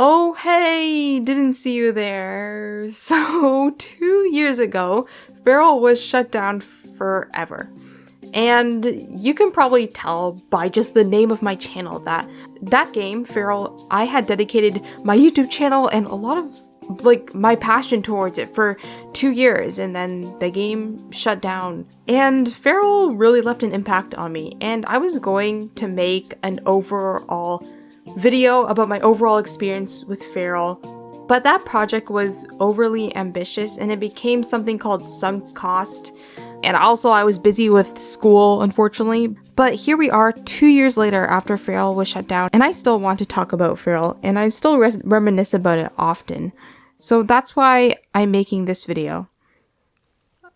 Oh, hey, didn't see you there. So, 2 years ago, Fer.al was shut down forever. And you can probably tell by just the name of my channel that game, Fer.al, I had dedicated my YouTube channel and a lot of my passion towards it for 2 years, and then the game shut down. And Fer.al really left an impact on me, and I was going to make an overall video about my overall experience with Fer.al, but that project was overly ambitious and it became something called sunk cost. And also I was busy with school, unfortunately. But here we are 2 years later after Fer.al was shut down, and I still want to talk about Fer.al, and I still reminisce about it often. So that's why I'm making this video.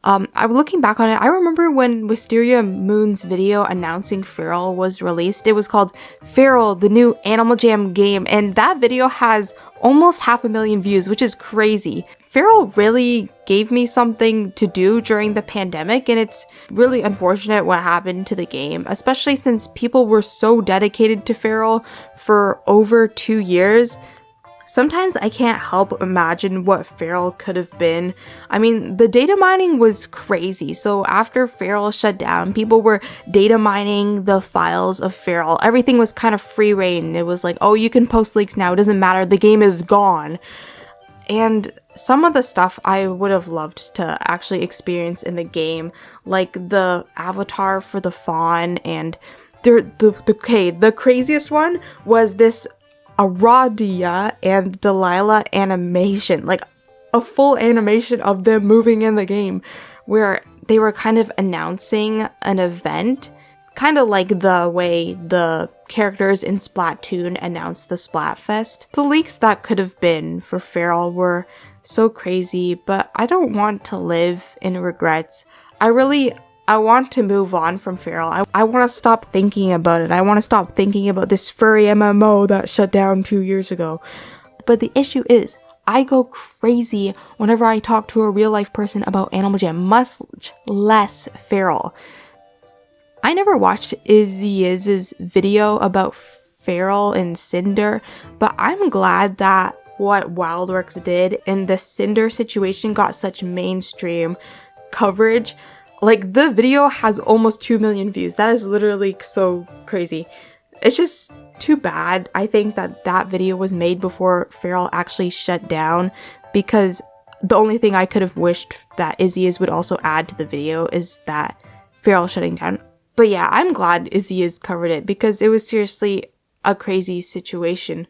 I'm looking back on it, I remember when Wisteria Moon's video announcing Fer.al was released. It was called Fer.al, the new Animal Jam game, and that video has almost 500,000 views, which is crazy. Fer.al really gave me something to do during the pandemic, and it's really unfortunate what happened to the game, especially since people were so dedicated to Fer.al for over 2 years. Sometimes I can't help imagine what Fer.al could have been. I mean, the data mining was crazy. So after Fer.al shut down, people were data mining the files of Fer.al. Everything was kind of free reign. It was like, oh, you can post leaks now. It doesn't matter. The game is gone. And some of the stuff I would have loved to actually experience in the game, like the avatar for the fawn, and the craziest one was this Aradia and Thyla animation, like a full animation of them moving in the game, where they were kind of announcing an event, kind of like the way the characters in Splatoon announced the Splatfest. The leaks that could have been for Fer.al were so crazy, but I don't want to live in regrets. I want to move on from Fer.al. I want to stop thinking about it. I want to stop thinking about this furry MMO that shut down 2 years ago. But the issue is, I go crazy whenever I talk to a real life person about Animal Jam, much less Fer.al. I never watched Izzy's video about Fer.al and Cinder, but I'm glad that what Wildworks did in the Cinder situation got such mainstream coverage. Like, the video has almost 2 million views. That is literally so crazy. It's just too bad. I think that video was made before Fer.al actually shut down, because the only thing I could have wished that Izzy's would also add to the video is that Fer.al shutting down. But yeah, I'm glad Izzy's covered it, because it was seriously a crazy situation.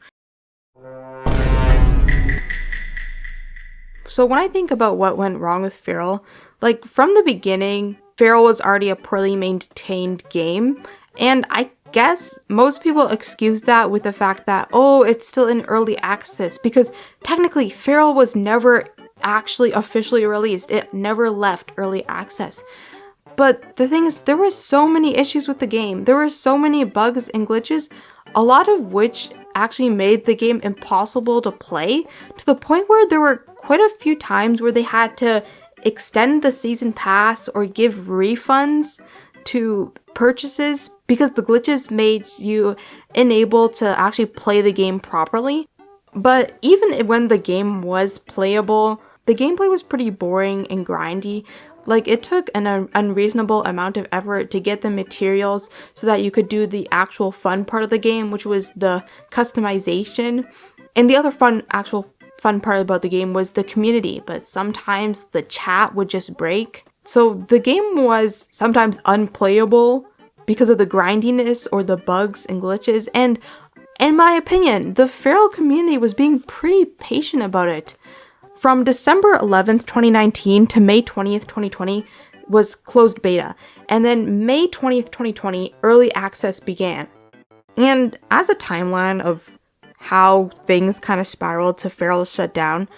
So when I think about what went wrong with Fer.al, like, from the beginning, Fer.al was already a poorly maintained game, and I guess most people excuse that with the fact that, oh, it's still in early access, because technically Fer.al was never actually officially released. It never left early access. But the thing is, there were so many issues with the game. There were so many bugs and glitches, a lot of which actually made the game impossible to play, to the point where there were quite a few times where they had to extend the season pass or give refunds to purchases because the glitches made you unable to actually play the game properly. But even when the game was playable, the gameplay was pretty boring and grindy. Like, it took an unreasonable amount of effort to get the materials so that you could do the actual fun part of the game, which was the customization. And the other fun part about the game was the community, but sometimes the chat would just break. So the game was sometimes unplayable because of the grindiness or the bugs and glitches, and in my opinion, the Fer.al community was being pretty patient about it. From December 11th, 2019 to May 20th, 2020 was closed beta, and then May 20th, 2020, early access began. And as a timeline of how things kind of spiraled to Fer.al's shutdown,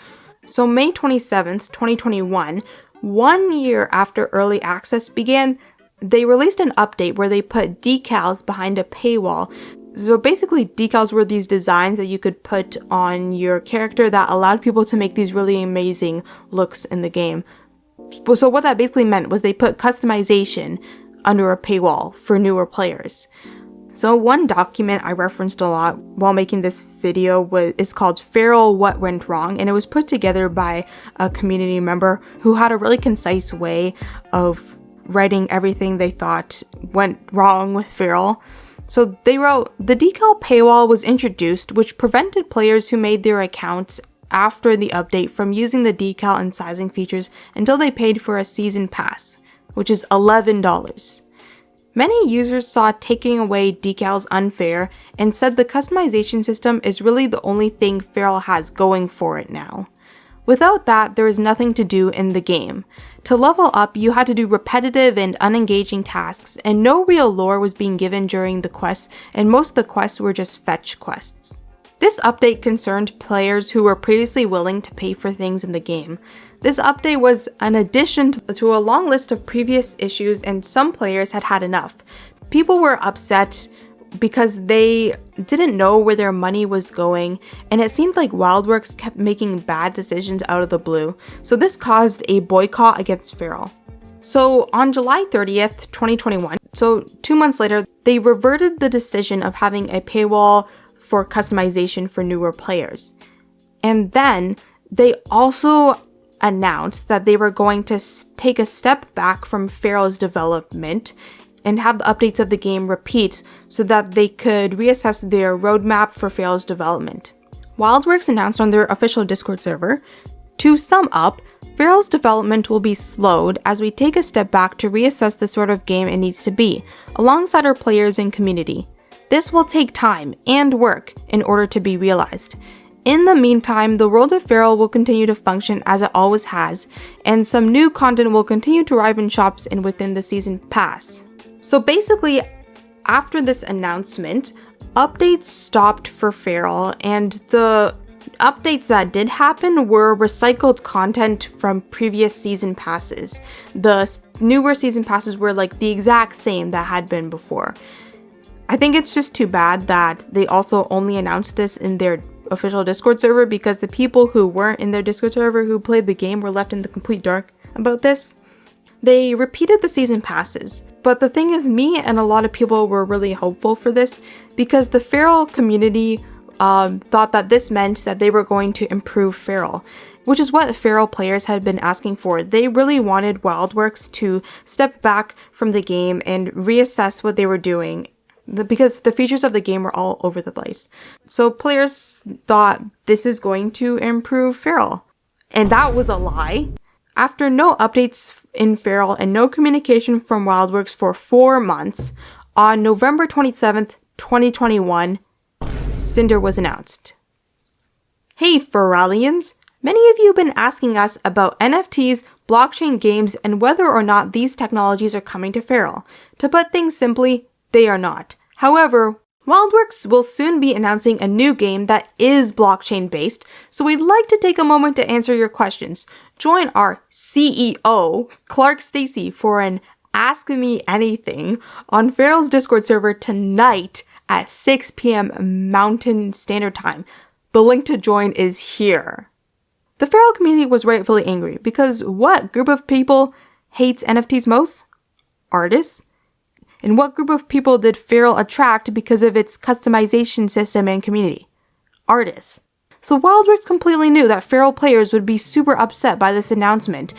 so May 27th, 2021, 1 year after early access began, they released an update where they put decals behind a paywall. So basically, decals were these designs that you could put on your character that allowed people to make these really amazing looks in the game. So what that basically meant was they put customization under a paywall for newer players. So one document I referenced a lot while making this video is called Fer.al What Went Wrong, and it was put together by a community member who had a really concise way of writing everything they thought went wrong with Fer.al. So they wrote, the decal paywall was introduced, which prevented players who made their accounts after the update from using the decal and sizing features until they paid for a season pass, which is $11. Many users saw taking away decals unfair and said the customization system is really the only thing Fer.al has going for it now. Without that, there is nothing to do in the game. To level up, you had to do repetitive and unengaging tasks, and no real lore was being given during the quests, and most of the quests were just fetch quests. This update concerned players who were previously willing to pay for things in the game. This update was an addition to a long list of previous issues, and some players had had enough. People were upset because they didn't know where their money was going, and it seemed like Wildworks kept making bad decisions out of the blue, so this caused a boycott against Fer.al. So on July 30th, 2021, so 2 months later, they reverted the decision of having a paywall for customization for newer players. And then they also announced that they were going to take a step back from Fer.al's development and have the updates of the game repeat so that they could reassess their roadmap for Fer.al's development. Wildworks announced on their official Discord server, to sum up, Fer.al's development will be slowed as we take a step back to reassess the sort of game it needs to be, alongside our players and community. This will take time and work in order to be realized. In the meantime, the world of Fer.al will continue to function as it always has, and some new content will continue to arrive in shops and within the season pass. So basically, after this announcement, updates stopped for Fer.al, and the updates that did happen were recycled content from previous season passes. The newer season passes were like the exact same that had been before. I think it's just too bad that they also only announced this in their official Discord server, because the people who weren't in their Discord server who played the game were left in the complete dark about this. They repeated the season passes, but the thing is, me and a lot of people were really hopeful for this because the Fer.al community thought that this meant that they were going to improve Fer.al, which is what Fer.al players had been asking for. They really wanted Wildworks to step back from the game and reassess what they were doing, because the features of the game were all over the place. So players thought this is going to improve Fer.al, and that was a lie. After no updates in Fer.al and no communication from Wildworks for 4 months, on November 27th, 2021, Cinder was announced. Hey Fer.alians! Many of you have been asking us about NFTs, blockchain games, and whether or not these technologies are coming to Fer.al. To put things simply, they are not. However, Wildworks will soon be announcing a new game that is blockchain based, so we'd like to take a moment to answer your questions. Join our CEO, Clark Stacy, for an Ask Me Anything on Fer.al's Discord server tonight at 6 p.m. Mountain Standard Time. The link to join is here. The Fer.al community was rightfully angry because what group of people hates NFTs most? Artists. And what group of people did Fer.al attract because of its customization system and community? Artists. So Wildworks completely knew that Fer.al players would be super upset by this announcement,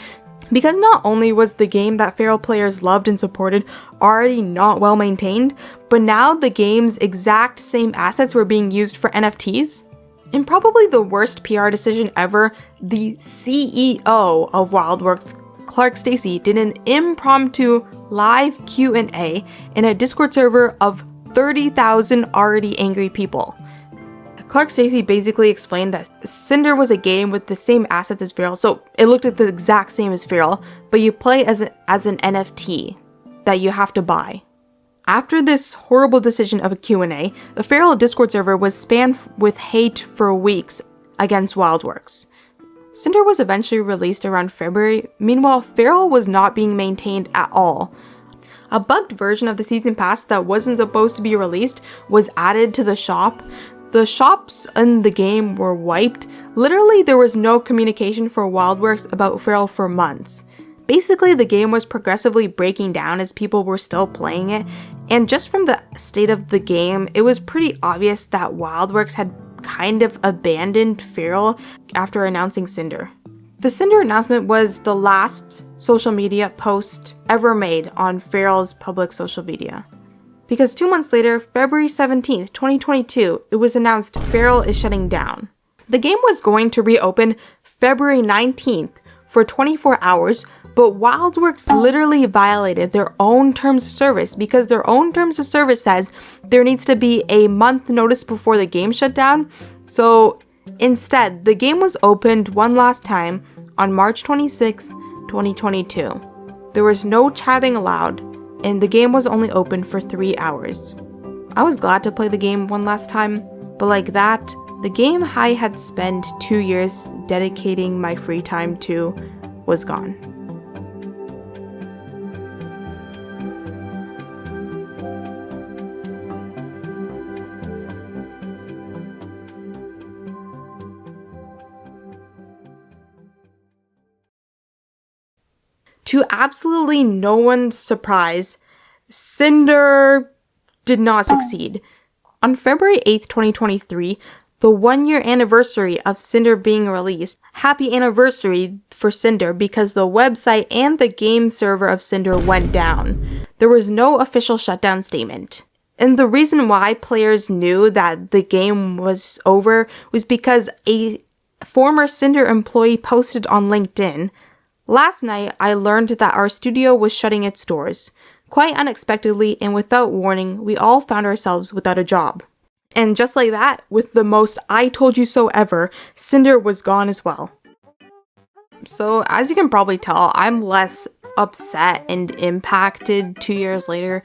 because not only was the game that Fer.al players loved and supported already not well maintained, but now the game's exact same assets were being used for NFTs. And probably the worst PR decision ever, the CEO of Wildworks, Clark Stacy, did an impromptu live Q&A in a Discord server of 30,000 already angry people. Clark Stacy basically explained that Cinder was a game with the same assets as Fer.al, so it looked like the exact same as Fer.al, but you play as an NFT that you have to buy. After this horrible decision of a Q&A, the Fer.al Discord server was spammed with hate for weeks against Wildworks. Cinder was eventually released around February. Meanwhile, Fer.al was not being maintained at all. A bugged version of the season pass that wasn't supposed to be released was added to the shop. The shops in the game were wiped. Literally, there was no communication for Wildworks about Fer.al for months. Basically, the game was progressively breaking down as people were still playing it, And just from the state of the game, it was pretty obvious that Wildworks had kind of abandoned Fer.al after announcing Cinder. The Cinder announcement was the last social media post ever made on Fer.al's public social media. Because 2 months later, February 17th, 2022, it was announced Fer.al is shutting down. The game was going to reopen February 19th for 24 hours, but Wildworks literally violated their own terms of service because their own terms of service says there needs to be a month notice before the game shut down. So instead, the game was opened one last time on March 26, 2022. There was no chatting allowed, and the game was only open for 3 hours. I was glad to play the game one last time, but like that, the game I had spent 2 years dedicating my free time to was gone. To absolutely no one's surprise, Cinder did not succeed. On February 8th, 2023, the 1-year anniversary of Cinder being released. Happy anniversary for Cinder because the website and the game server of Cinder went down. There was no official shutdown statement. And the reason why players knew that the game was over was because a former Cinder employee posted on LinkedIn, "Last night, I learned that our studio was shutting its doors. Quite unexpectedly and without warning, we all found ourselves without a job." And just like that, with the most "I told you so" ever, Cinder was gone as well. So as you can probably tell, I'm less upset and impacted 2 years later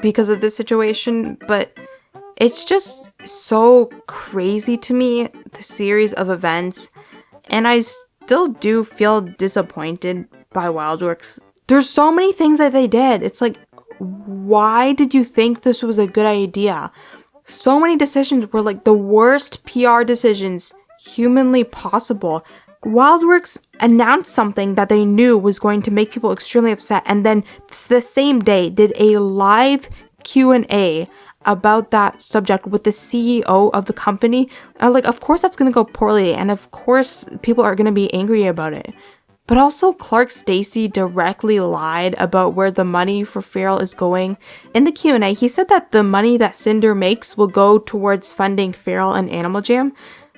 because of this situation, but it's just so crazy to me, the series of events, and I still do feel disappointed by Wildworks. There's so many things that they did. It's like, why did you think this was a good idea? So many decisions were like the worst PR decisions humanly possible. Wildworks announced something that they knew was going to make people extremely upset, and then the same day did a live Q&A about that subject with the CEO of the company. And like, of course that's gonna go poorly, and of course people are gonna be angry about it. But also, Clark Stacey directly lied about where the money for Fer.al is going. In the Q&A, he said that the money that Cinder makes will go towards funding Fer.al and Animal Jam.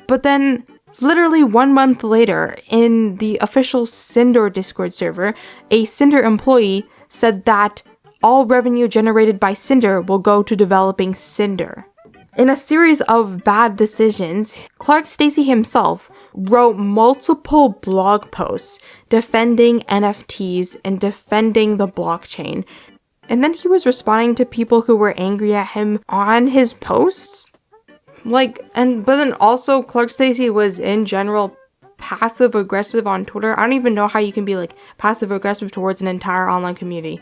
But then, literally 1 month later, in the official Cinder Discord server, a Cinder employee said that all revenue generated by Cinder will go to developing Cinder. In a series of bad decisions, Clark Stacey himself wrote multiple blog posts defending NFTs and defending the blockchain. And then he was responding to people who were angry at him on his posts. But then also Clark Stacey was in general passive aggressive on Twitter. I don't even know how you can be like passive aggressive towards an entire online community.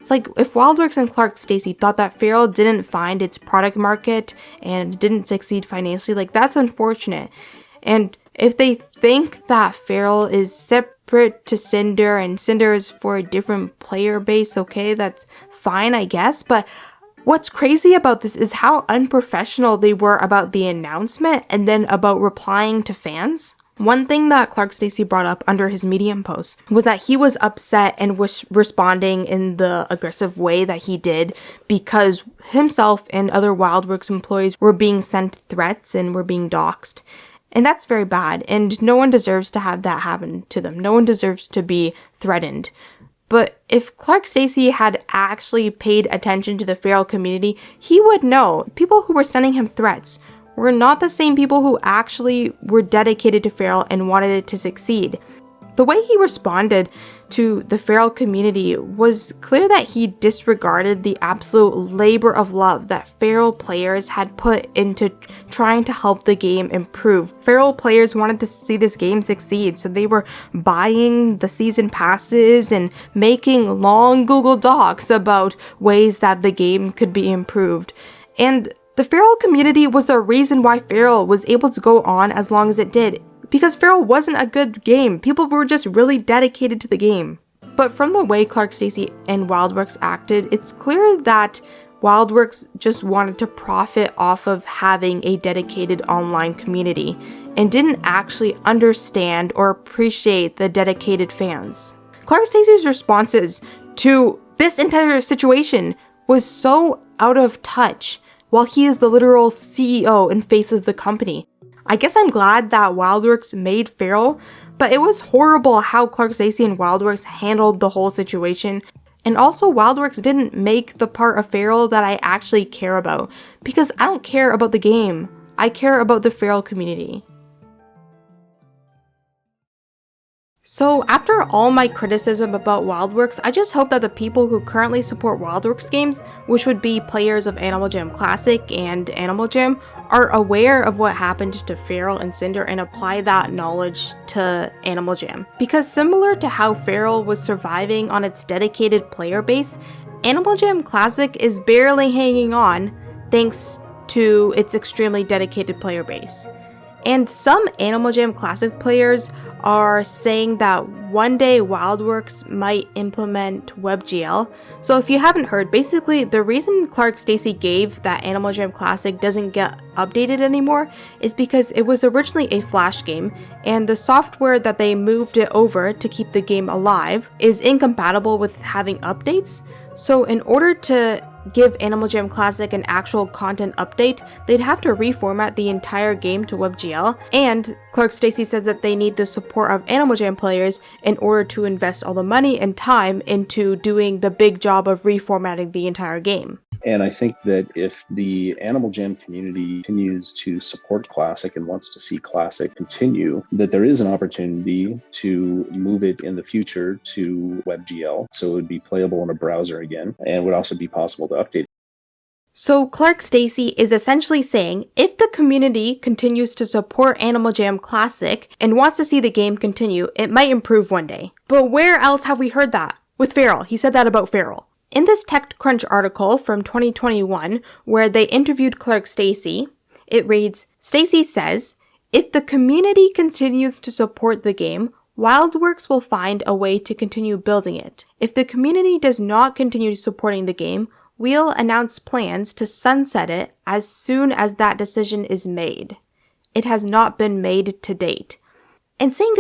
Like, if Wildworks and Clark Stacey thought that Fer.al didn't find its product market and didn't succeed financially, like, that's unfortunate. And if they think that Fer.al is separate to Cinder and Cinder is for a different player base, okay, that's fine, I guess. But what's crazy about this is how unprofessional they were about the announcement and then about replying to fans. One thing that Clark Stacey brought up under his Medium post was that he was upset and was responding in the aggressive way that he did because himself and other Wildworks employees were being sent threats and were being doxxed. And that's very bad, and no one deserves to have that happen to them. No one deserves to be threatened. But if Clark Stacey had actually paid attention to the Fer.al community, he would know people who were sending him threats were not the same people who actually were dedicated to Fer.al and wanted it to succeed. The way he responded to the Fer.al community was clear that he disregarded the absolute labor of love that Fer.al players had put into trying to help the game improve. Fer.al players wanted to see this game succeed, so they were buying the season passes and making long Google Docs about ways that the game could be improved. And the Fer.al community was the reason why Fer.al was able to go on as long as it did. Because Fer.al wasn't a good game. People were just really dedicated to the game. But from the way Clark Stacey and Wildworks acted, it's clear that Wildworks just wanted to profit off of having a dedicated online community and didn't actually understand or appreciate the dedicated fans. Clark Stacey's responses to this entire situation was so out of touch, while he is the literal CEO and face of the company. I guess I'm glad that Wildworks made Fer.al, but it was horrible how Clark Stacey and Wildworks handled the whole situation. And also, Wildworks didn't make the part of Fer.al that I actually care about, because I don't care about the game. I care about the Fer.al community. So after all my criticism about Wildworks, I just hope that the people who currently support Wildworks games, which would be players of Animal Jam Classic and Animal Jam, are aware of what happened to Fer.al and Cinder and apply that knowledge to Animal Jam. Because similar to how Fer.al was surviving on its dedicated player base, Animal Jam Classic is barely hanging on thanks to its extremely dedicated player base. And some Animal Jam Classic players are saying that one day Wildworks might implement WebGL. So if you haven't heard, basically the reason Clark Stacey gave that Animal Jam Classic doesn't get updated anymore is because it was originally a Flash game, and the software that they moved it over to keep the game alive is incompatible with having updates. So in order to give Animal Jam Classic an actual content update, they'd have to reformat the entire game to WebGL, and Clark Stacey said that they need the support of Animal Jam players in order to invest all the money and time into doing the big job of reformatting the entire game. And I think that if the Animal Jam community continues to support Classic and wants to see Classic continue, that there is an opportunity to move it in the future to WebGL, so it would be playable in a browser again, and would also be possible to update. So Clark Stacey is essentially saying if the community continues to support Animal Jam Classic and wants to see the game continue, it might improve one day. But where else have we heard that? With Fer.al. He said that about Fer.al. In this TechCrunch article from 2021, where they interviewed Clark Stacey, it reads, Stacey says, if the community continues to support the game, Wildworks will find a way to continue building it. If the community does not continue supporting the game, we'll announce plans to sunset it as soon as that decision is made. It has not been made to date. And saying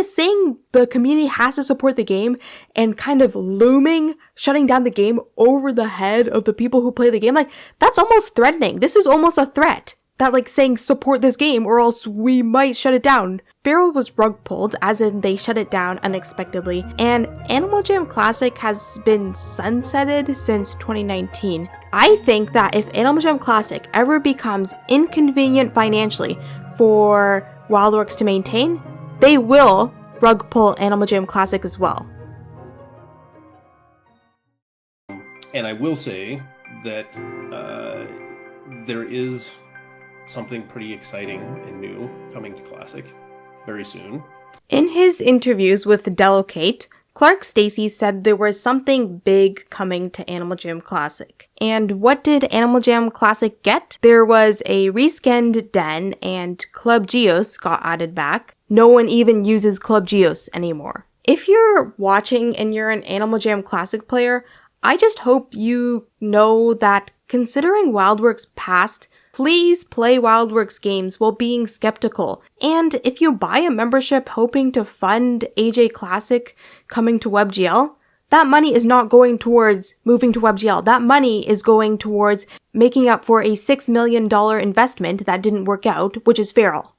the community has to support the game and kind of looming, shutting down the game over the head of the people who play the game, like, that's almost threatening. This is almost a threat. That, like, saying support this game or else we might shut it down. Fer.al was rug pulled, as in they shut it down unexpectedly, and Animal Jam Classic has been sunsetted since 2019. I think that if Animal Jam Classic ever becomes inconvenient financially for Wildworks to maintain, they will rug pull Animal Jam Classic as well. And I will say that there is something pretty exciting and new coming to Classic very soon. In his interviews with Delocate, Clark Stacey said there was something big coming to Animal Jam Classic. And what did Animal Jam Classic get? There was a reskinned den and Club Geos got added back. No one even uses Club Geos anymore. If you're watching and you're an Animal Jam Classic player, I just hope you know that considering Wildworks' past, please play Wildworks games while being skeptical. And if you buy a membership hoping to fund AJ Classic coming to WebGL, that money is not going towards moving to WebGL. That money is going towards making up for a $6 million investment that didn't work out, which is Fer.al.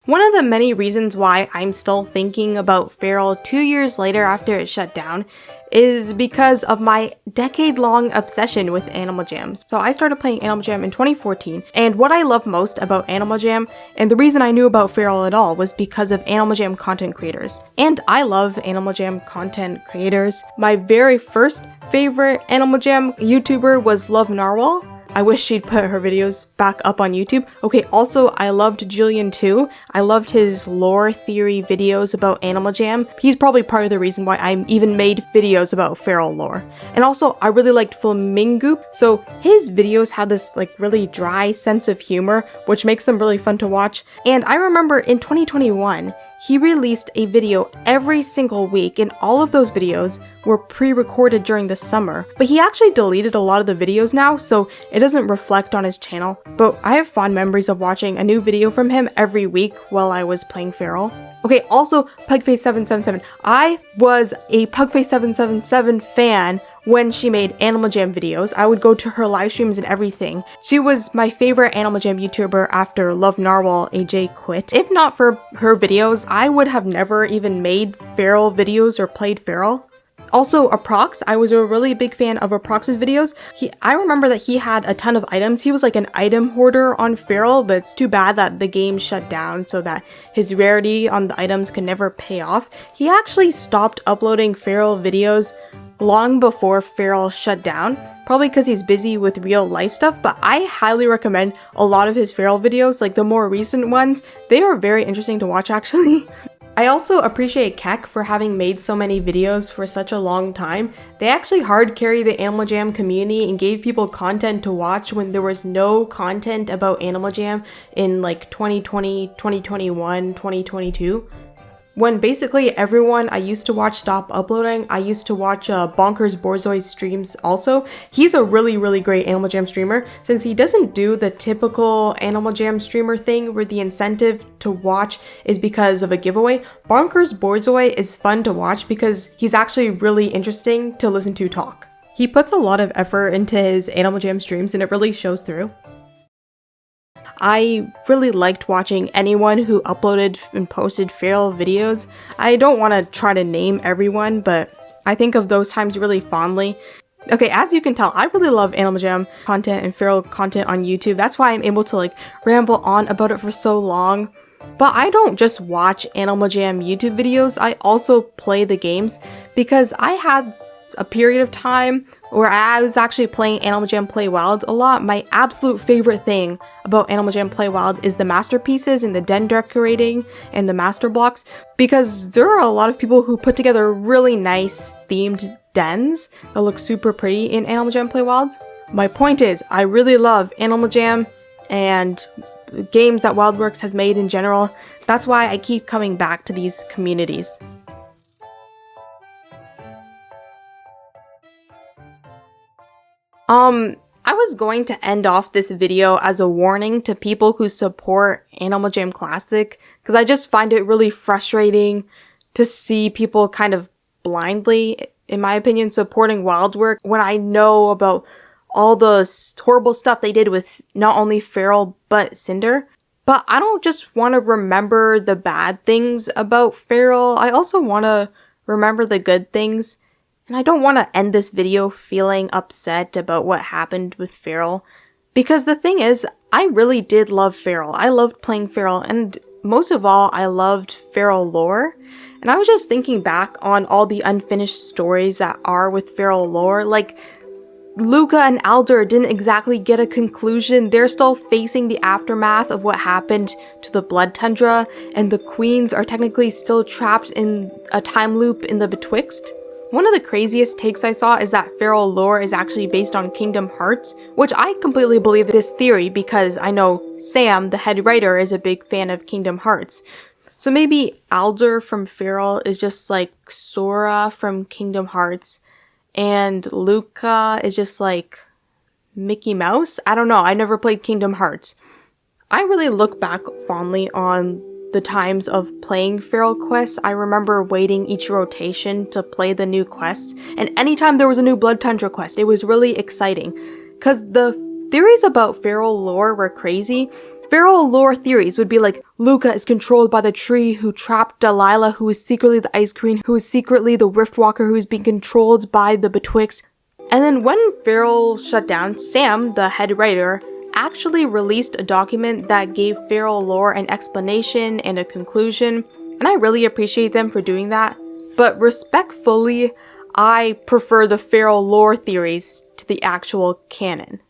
One of the many reasons why I'm still thinking about Fer.al 2 years later after it shut down is because of my decade-long obsession with Animal Jam. So I started playing Animal Jam in 2014, and what I love most about Animal Jam, and the reason I knew about Fer.al at all, was because of Animal Jam content creators. And I love Animal Jam content creators. My very first favorite Animal Jam YouTuber was Love Narwhal. I wish she'd put her videos back up on YouTube. Okay, also, I loved Julian too. I loved his lore theory videos about Animal Jam. He's probably part of the reason why I even made videos about Fer.al lore. And also, I really liked Flamingoop, so his videos have this like really dry sense of humor, which makes them really fun to watch. And I remember in 2021, he released a video every single week, and all of those videos were pre-recorded during the summer. But he actually deleted a lot of the videos now, so it doesn't reflect on his channel. But I have fond memories of watching a new video from him every week while I was playing Fer.al. Okay, also Pugface777. I was a Pugface777 fan when she made Animal Jam videos. I would go to her live streams and everything. She was my favorite Animal Jam YouTuber after Love Narwhal AJ quit. If not for her videos, I would have never even made Fer.al videos or played Fer.al. Also, Aprox, I was a really big fan of Aprox's videos. I remember that he had a ton of items. He was like an item hoarder on Fer.al, but it's too bad that the game shut down so that his rarity on the items could never pay off. He actually stopped uploading Fer.al videos long before Fer.al shut down, probably because he's busy with real life stuff, but I highly recommend a lot of his Fer.al videos, like the more recent ones. They are very interesting to watch actually. I also appreciate Keck for having made so many videos for such a long time. They actually hard carry the Animal Jam community and gave people content to watch when there was no content about Animal Jam in like 2020, 2021, 2022. When basically everyone I used to watch stopped uploading. I used to watch Bonkers Borzoi's streams also. He's a really great Animal Jam streamer, since he doesn't do the typical Animal Jam streamer thing where the incentive to watch is because of a giveaway. Bonkers Borzoi is fun to watch because he's actually really interesting to listen to talk. He puts a lot of effort into his Animal Jam streams and it really shows through. I really liked watching anyone who uploaded and posted Fer.al videos. I don't want to try to name everyone, but I think of those times really fondly. Okay, as you can tell, I really love Animal Jam content and Fer.al content on YouTube. That's why I'm able to like ramble on about it for so long. But I don't just watch Animal Jam YouTube videos, I also play the games, because I had a period of time where I was actually playing Animal Jam Play Wild a lot. My absolute favorite thing about Animal Jam Play Wild is the masterpieces and the den decorating and the master blocks, because there are a lot of people who put together really nice themed dens that look super pretty in Animal Jam Play Wild. My point is, I really love Animal Jam and games that Wildworks has made in general. That's why I keep coming back to these communities. I was going to end off this video as a warning to people who support Animal Jam Classic, because I just find it really frustrating to see people kind of blindly, in my opinion, supporting Wildworks when I know about all the horrible stuff they did with not only Fer.al but Cinder. But I don't just want to remember the bad things about Fer.al, I also want to remember the good things. And I don't want to end this video feeling upset about what happened with Fer.al, because the thing is, I really did love Fer.al. I loved playing Fer.al, and most of all, I loved Fer.al lore. And I was just thinking back on all the unfinished stories that are with Fer.al lore, like Luca and Alder didn't exactly get a conclusion. They're still facing the aftermath of what happened to the Blood Tundra, and the queens are technically still trapped in a time loop in the Betwixt. One of the craziest takes I saw is that Fer.al lore is actually based on Kingdom Hearts, which I completely believe this theory because I know Sam, the head writer, is a big fan of Kingdom Hearts. So maybe Alder from Fer.al is just like Sora from Kingdom Hearts, and Luca is just like Mickey Mouse? I don't know, I never played Kingdom Hearts. I really look back fondly on the times of playing Fer.al quests. I remember waiting each rotation to play the new quests, and anytime there was a new Blood Tundra quest, it was really exciting. Cause the theories about Fer.al lore were crazy. Fer.al lore theories would be like, Luca is controlled by the tree who trapped Thyla, who is secretly the Ice Queen, who is secretly the Riftwalker, who is being controlled by the Betwixt. And then when Fer.al shut down, Sam, the head writer, actually released a document that gave Fer.al lore an explanation and a conclusion, and I really appreciate them for doing that. But respectfully, I prefer the Fer.al lore theories to the actual canon.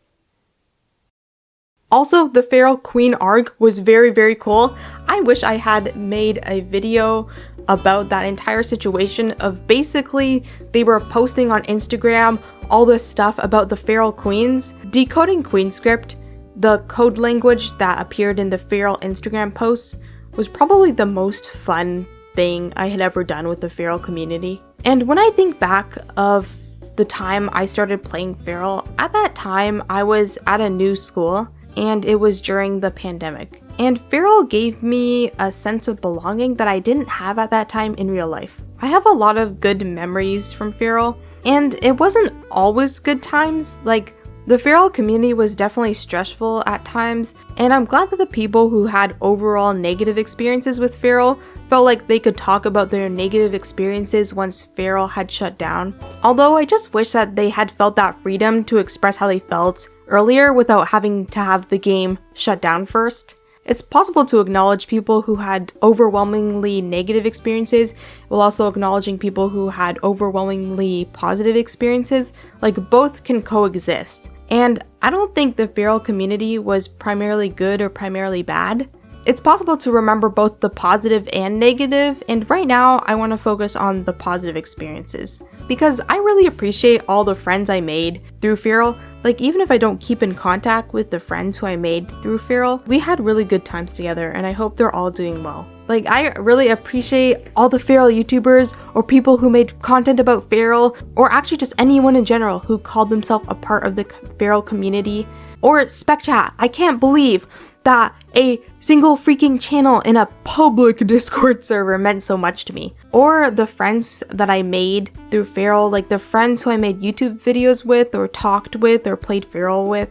Also, the Fer.al Queen arc was very cool. I wish I had made a video about that entire situation of basically they were posting on Instagram all this stuff about the Fer.al Queens, decoding Queen script, the code language that appeared in the Fer.al Instagram posts was probably the most fun thing I had ever done with the Fer.al community. And when I think back of the time I started playing Fer.al, at that time I was at a new school and it was during the pandemic. And Fer.al gave me a sense of belonging that I didn't have at that time in real life. I have a lot of good memories from Fer.al, and it wasn't always good times. Like, the Fer.al community was definitely stressful at times, and I'm glad that the people who had overall negative experiences with Fer.al felt like they could talk about their negative experiences once Fer.al had shut down. Although I just wish that they had felt that freedom to express how they felt earlier without having to have the game shut down first. It's possible to acknowledge people who had overwhelmingly negative experiences while also acknowledging people who had overwhelmingly positive experiences. Like, both can coexist. And I don't think the Fer.al community was primarily good or primarily bad. It's possible to remember both the positive and negative, and right now I want to focus on the positive experiences. Because I really appreciate all the friends I made through Fer.al. Like, even if I don't keep in contact with the friends who I made through Fer.al, we had really good times together, and I hope they're all doing well. Like, I really appreciate all the Fer.al YouTubers or people who made content about Fer.al, or actually just anyone in general who called themselves a part of the Fer.al community. Or SpecChat, I can't believe that a single freaking channel in a public Discord server meant so much to me. Or the friends that I made through Fer.al, like the friends who I made YouTube videos with or talked with or played Fer.al with.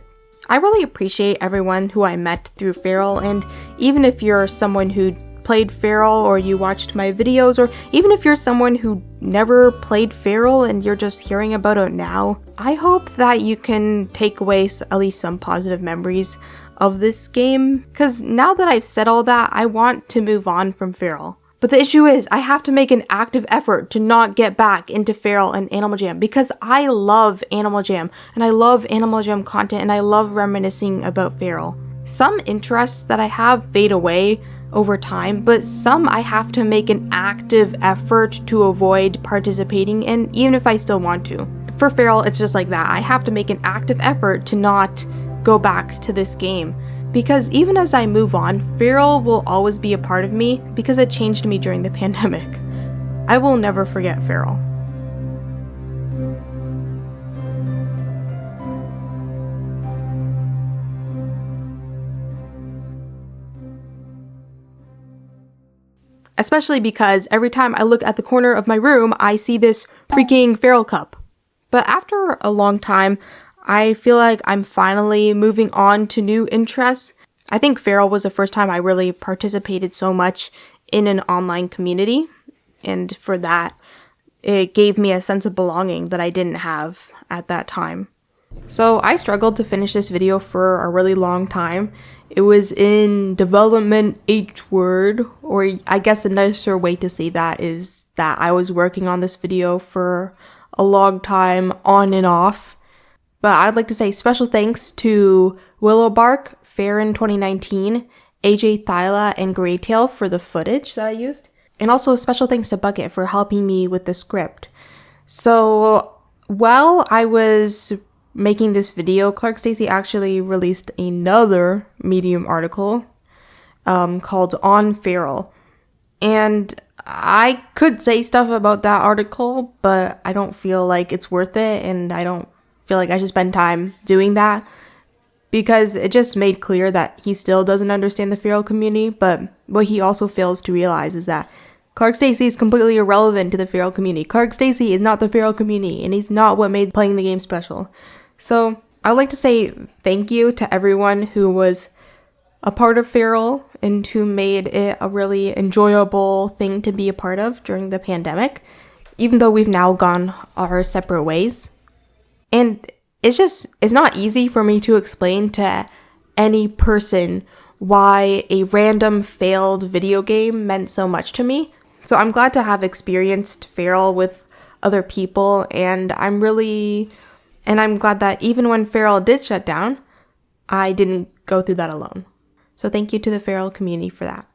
I really appreciate everyone who I met through Fer.al, and even if you're someone who played Fer.al or you watched my videos, or even if you're someone who never played Fer.al and you're just hearing about it now, I hope that you can take away at least some positive memories of this game, because now that I've said all that, I want to move on from Fer.al. But the issue is, I have to make an active effort to not get back into Fer.al and Animal Jam, because I love Animal Jam, and I love Animal Jam content, and I love reminiscing about Fer.al. Some interests that I have fade away over time, but some I have to make an active effort to avoid participating in, even if I still want to. For Fer.al, it's just like that. I have to make an active effort to not go back to this game, because even as I move on, Fer.al will always be a part of me because it changed me during the pandemic. I will never forget Fer.al. Especially because every time I look at the corner of my room, I see this freaking Fer.al cup. But after a long time, I feel like I'm finally moving on to new interests. I think Fer.al was the first time I really participated so much in an online community, and for that, it gave me a sense of belonging that I didn't have at that time. So I struggled to finish this video for a really long time. It was in development H-word, or I guess a nicer way to say that is that I was working on this video for a long time, on and off. But I'd like to say special thanks to Willowbark, Fer in 2019, AJ Thyla, and Greytail for the footage that I used. And also special thanks to Bucket for helping me with the script. So while I was making this video, Clark Stacey actually released another Medium article called On Fer.al. And I could say stuff about that article, but I don't feel like it's worth it, and I don't feel like I should spend time doing that, because it just made clear that he still doesn't understand the Fer.al community. But what he also fails to realize is that Clark Stacey is completely irrelevant to the Fer.al community. Clark Stacey is not the Fer.al community, and he's not what made playing the game special. So I would like to say thank you to everyone who was a part of Fer.al and who made it a really enjoyable thing to be a part of during the pandemic, even though we've now gone our separate ways. And it's not easy for me to explain to any person why a random failed video game meant so much to me. So I'm glad to have experienced Fer.al with other people, and I'm glad that even when Fer.al did shut down, I didn't go through that alone. So thank you to the Fer.al community for that.